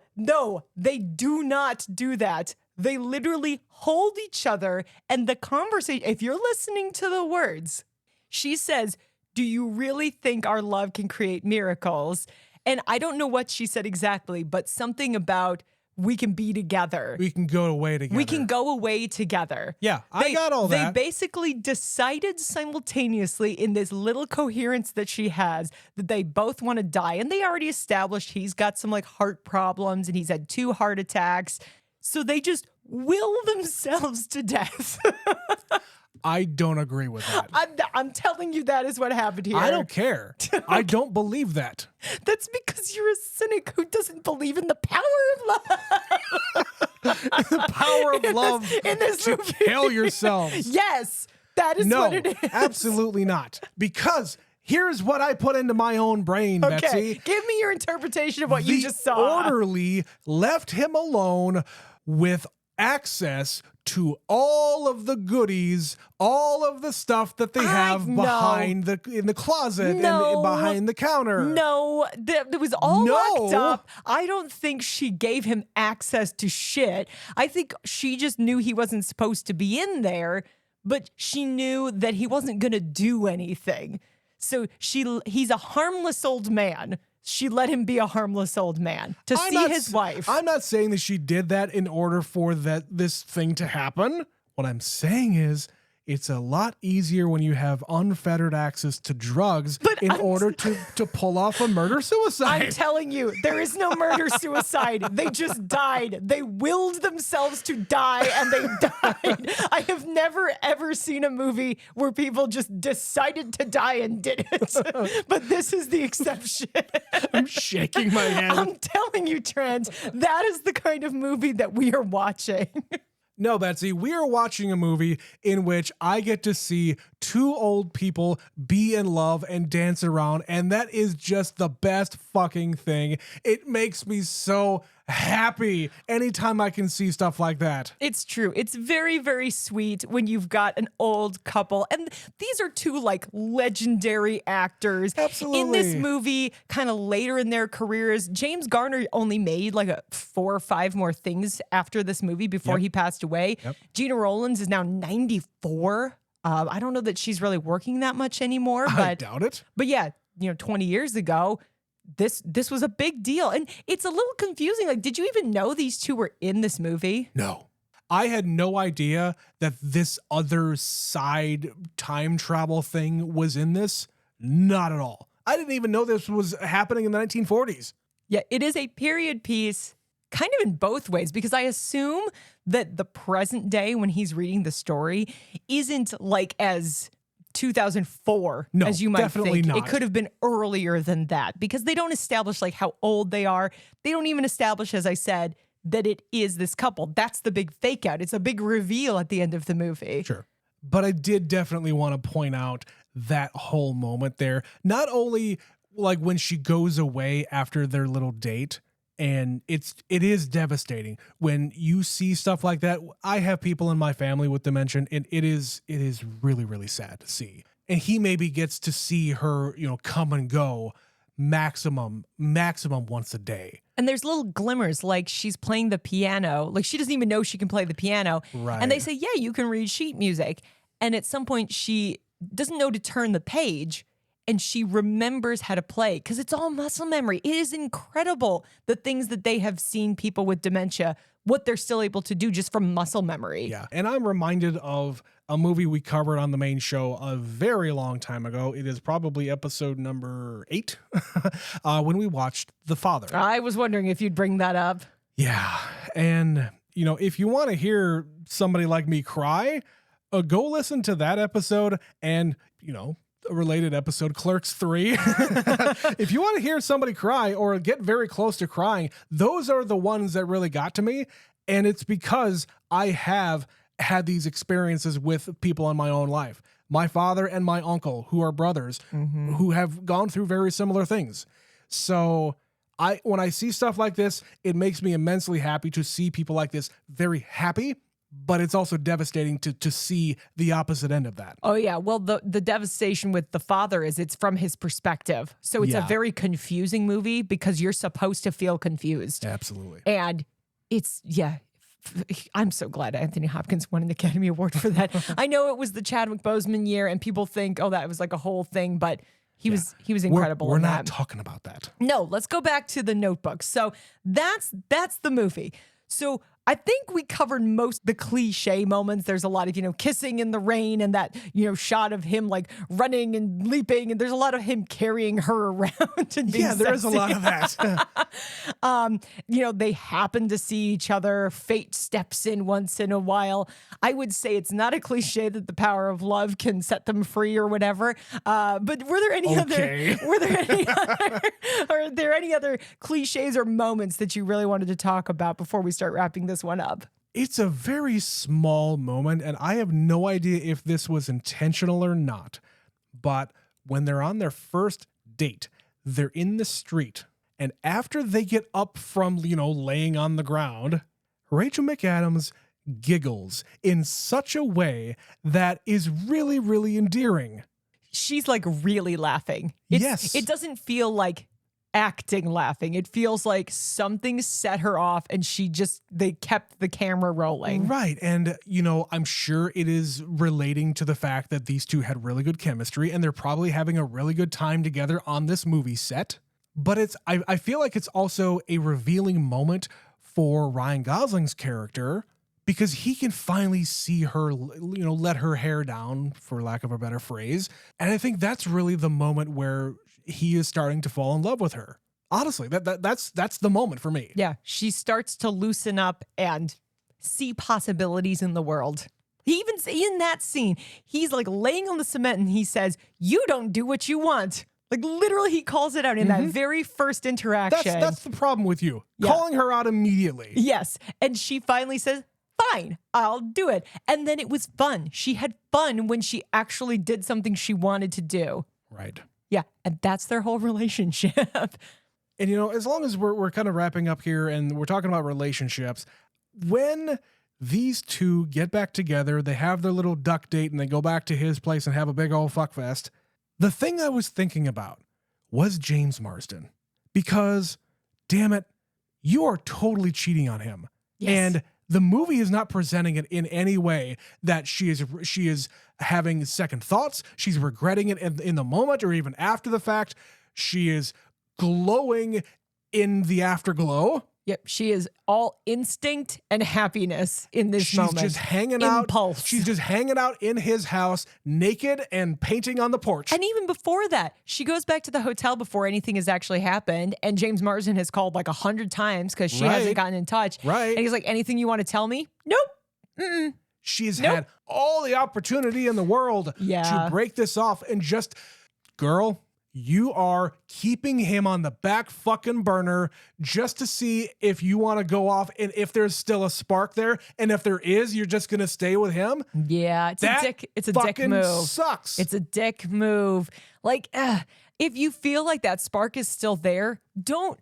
they do not do that. They literally hold each other. And the conversation, if you're listening to the words, she says, do you really think our love can create miracles? And I don't know what she said exactly, but something about, we can be together. We can go away together. We can go away together. Yeah, I got all that. They basically decided simultaneously in this little coherence that she has that they both want to die. And they already established he's got some like heart problems and he's had 2 heart attacks. So they just will themselves to death. I don't agree with that. I'm telling you that is what happened here. I don't care. I don't believe that. That's because you're a cynic who doesn't believe in the power of love. The power of love in this to movie. kill yourselves. Yes, that is what it is. Absolutely not. Because Here's what I put into my own brain, Okay, Betsy. give me your interpretation of what you just saw. The orderly left him alone with access to all of the goodies, all of the stuff that they have behind in the closet and behind the counter. No, it was all locked up. I don't think she gave him access to shit. I think she just knew he wasn't supposed to be in there, but she knew that he wasn't going to do anything. So he's a harmless old man. She let him be a harmless old man to see his wife. I'm not saying that she did that in order for this thing to happen. What I'm saying is it's a lot easier when you have unfettered access to drugs in order to pull off a murder-suicide. I'm telling you, there is no murder-suicide. They just died. They willed themselves to die, and they died. I have never, ever seen a movie where people just decided to die and did it. But this is the exception. I'm shaking my head. I'm telling you, Trent, that is the kind of movie that we are watching. No, Betsy, we are watching a movie in which I get to see two old people be in love and dance around, and that is just the best fucking thing. It makes me so happy anytime I can see stuff like that. It's true. It's very, very sweet when you've got an old couple. And these are two like legendary actors. Absolutely. In this movie, kind of later in their careers, James Garner only made like 4 or 5 more things after this movie before he passed away. Gina Rowlands is now 94. I don't know that she's really working that much anymore. But, I doubt it. But yeah, 20 years ago, this was a big deal. And it's a little confusing. Like, did you even know these two were in this movie? No. I had no idea that this other side time travel thing was in this. Not at all. I didn't even know this was happening in the 1940s. Yeah, it is a period piece kind of in both ways, because I assume that the present day when he's reading the story isn't like as 2004 as you might definitely think. not. It could have been earlier than that, because they don't establish like how old they are. They don't even establish, as I said, that it is this couple. That's the big fake out. It's a big reveal at the end of the movie. Sure. But I did definitely want to point out that whole moment there. Not only like when she goes away after their little date, and it is devastating when you see stuff like that. I have people in my family with dementia, and it is really, really sad to see. And he maybe gets to see her, come and go maximum once a day. And there's little glimmers, like she's playing the piano. Like she doesn't even know she can play the piano. Right. And they say, yeah, you can read sheet music. And at some point she doesn't know to turn the page, and she remembers how to play because it's all muscle memory. It is incredible the things that they have seen people with dementia, what they're still able to do just from muscle memory. Yeah. And I'm reminded of a movie we covered on the main show a very long time ago. It is probably episode number 8 when we watched The Father. I was wondering if you'd bring that up. Yeah. And, if you want to hear somebody like me cry, go listen to that episode and, a related episode, Clerks 3. If you want to hear somebody cry or get very close to crying, those are the ones that really got to me. And it's because I have had these experiences with people in my own life. My father and my uncle, who are brothers, who have gone through very similar things. So when I see stuff like this, it makes me immensely happy to see people like this very happy. But it's also devastating to see the opposite end of that. Oh, yeah. Well, the devastation with The Father is it's from his perspective. So it's a very confusing movie because you're supposed to feel confused. Absolutely. And it's, I'm so glad Anthony Hopkins won an Academy Award for that. I know it was the Chadwick Boseman year and people think, oh, that was like a whole thing, but he was incredible. We're not talking about that. No, let's go back to The Notebook. So that's the movie. So I think we covered most the cliche moments. There's a lot of, kissing in the rain and that, shot of him like running and leaping. And there's a lot of him carrying her around. And being there is a lot of that. They happen to see each other. Fate steps in once in a while. I would say it's not a cliche that the power of love can set them free or whatever. But are there any other cliches or moments that you really wanted to talk about before we start wrapping this one up? It's a very small moment, and I have no idea if this was intentional or not. But when they're on their first date, they're in the street. And after they get up from, laying on the ground, Rachel McAdams giggles in such a way that is really, really endearing. She's like really laughing. Yes. It doesn't feel like acting laughing. It feels like something set her off and they kept the camera rolling. Right. And, I'm sure it is relating to the fact that these two had really good chemistry and they're probably having a really good time together on this movie set. But I feel like it's also a revealing moment for Ryan Gosling's character because he can finally see her, let her hair down, for lack of a better phrase. And I think that's really the moment where he is starting to fall in love with her. Honestly, that's the moment for me. Yeah, she starts to loosen up and see possibilities in the world. He even in that scene, he's like laying on the cement and he says, "You don't do what you want." Like literally he calls it out in that very first interaction. That's the problem with you. Yeah. Calling her out immediately. Yes. And she finally says, "Fine, I'll do it." And then it was fun. She had fun when she actually did something she wanted to do. Right. Yeah. And that's their whole relationship. And, as long as we're kind of wrapping up here and we're talking about relationships, when these two get back together, they have their little duck date and they go back to his place and have a big old fuck fest. The thing I was thinking about was James Marsden, because damn it, you are totally cheating on him. Yes. And the movie is not presenting it in any way that she is having second thoughts. She's regretting it in the moment or even after the fact. She is glowing in the afterglow. Yep, she is all instinct and happiness in this moment. She's just hanging Impulse. out. She's just hanging out in his house, naked and painting on the porch. And even before that, she goes back to the hotel before anything has actually happened. And James Marsden has called like 100 times because she hasn't gotten in touch. Right. And he's like, "Anything you want to tell me?" Nope. Mm-mm. She's had all the opportunity in the world to break this off and just, girl, you are keeping him on the back fucking burner just to see if you want to go off and if there's still a spark there. And if there is, you're just going to stay with him. Yeah, it's a dick move. Sucks. It's a dick move. Like, if you feel like that spark is still there, don't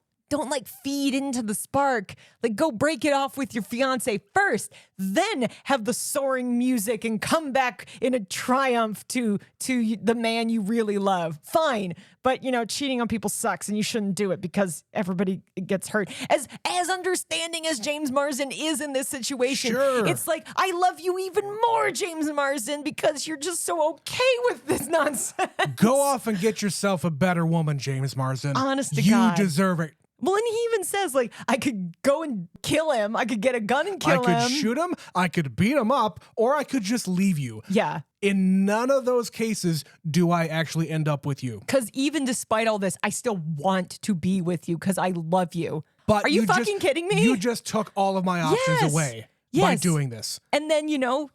like feed into the spark. Like, go break it off with your fiance first, then have the soaring music and come back in a triumph to the man you really love. Fine. But, cheating on people sucks and you shouldn't do it because everybody gets hurt. As understanding as James Marsden is in this situation, Sure. It's like, I love you even more, James Marsden, because you're just so okay with this nonsense. Go off and get yourself a better woman, James Marsden. Honest to you God. deserve it. Well, and he even says, like, I could go and kill him. I could get a gun and kill him. I could shoot him, I could beat him up, or I could just leave you. Yeah. In none of those cases do I actually end up with you. Because even despite all this, I still want to be with you because I love you. But are you fucking kidding me? You just took all of my options away by doing this. And then,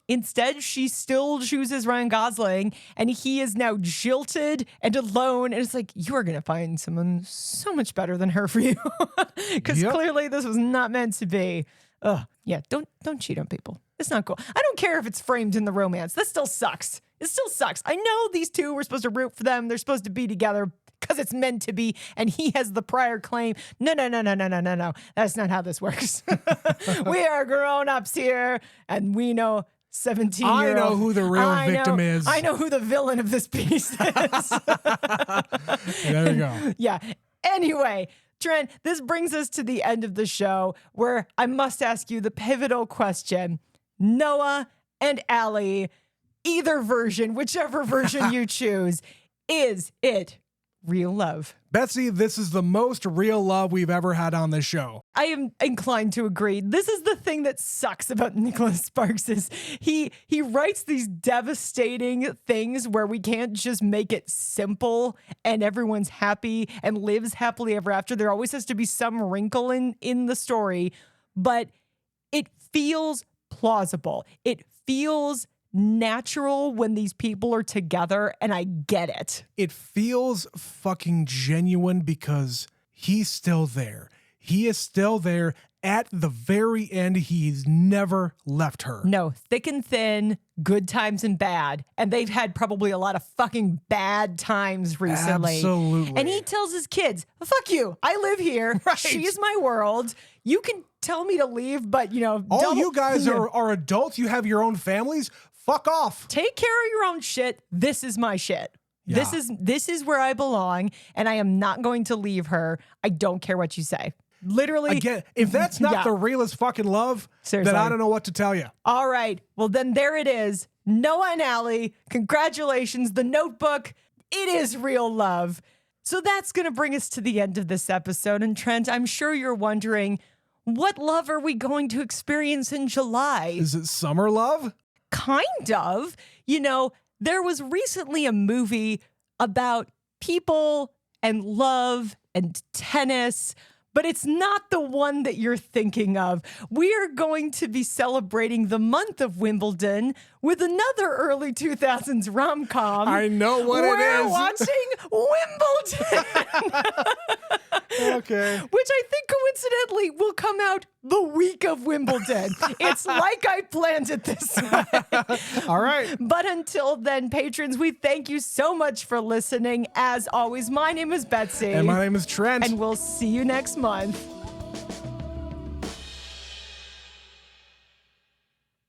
instead she still chooses Ryan Gosling and he is now jilted and alone. And it's like, you are going to find someone so much better than her for you. Because clearly this was not meant to be. Ugh. Yeah, don't cheat on people. It's not cool. I don't care if it's framed in the romance. That still sucks. It still sucks. I know these two were supposed to root for them. They're supposed to be together because it's meant to be, and he has the prior claim. No. That's not how this works. We are grown-ups here, and we know 17-year-old. I know who the real victim is. I know who the villain of this piece is. There we go. Yeah. Anyway, Trent, this brings us to the end of the show where I must ask you the pivotal question. Noah and Allie, either version, whichever version you choose, is it real love? Betsy, this is the most real love we've ever had on this show. I am inclined to agree. This is the thing that sucks about Nicholas Sparks is he writes these devastating things where we can't just make it simple and everyone's happy and lives happily ever after. There always has to be some wrinkle in the story, but it feels plausible. It feels natural when these people are together, and I get it. It feels fucking genuine because he's still there. He is still there at the very end, he's never left her. No, thick and thin, good times and bad. And they've had probably a lot of fucking bad times recently. Absolutely. And he tells his kids, fuck you. I live here. Right. She is my world. You can tell me to leave, but, All you guys are adults. You have your own families. Fuck off. Take care of your own shit. This is my shit. Yeah. This is where I belong, and I am not going to leave her. I don't care what you say. Literally. Again, if that's not the realest fucking love, Seriously. then I don't know what to tell you. All right. Well, then there it is. Noah and Allie, congratulations. The Notebook. It is real love. So that's going to bring us to the end of this episode. And Trent, I'm sure you're wondering, what love are we going to experience in July? Is it summer love? Kind of. There was recently a movie about people and love and tennis, but it's not the one that you're thinking of. We are going to be celebrating the month of Wimbledon with another early 2000s rom-com. I know what it We're is. watching Wimbledon. Okay. Which I think coincidentally will come out the week of Wimbledon. It's like I planned it this way. All right. But until then, patrons, we thank you so much for listening. As always, my name is Betsy. And my name is Trent. And we'll see you next month.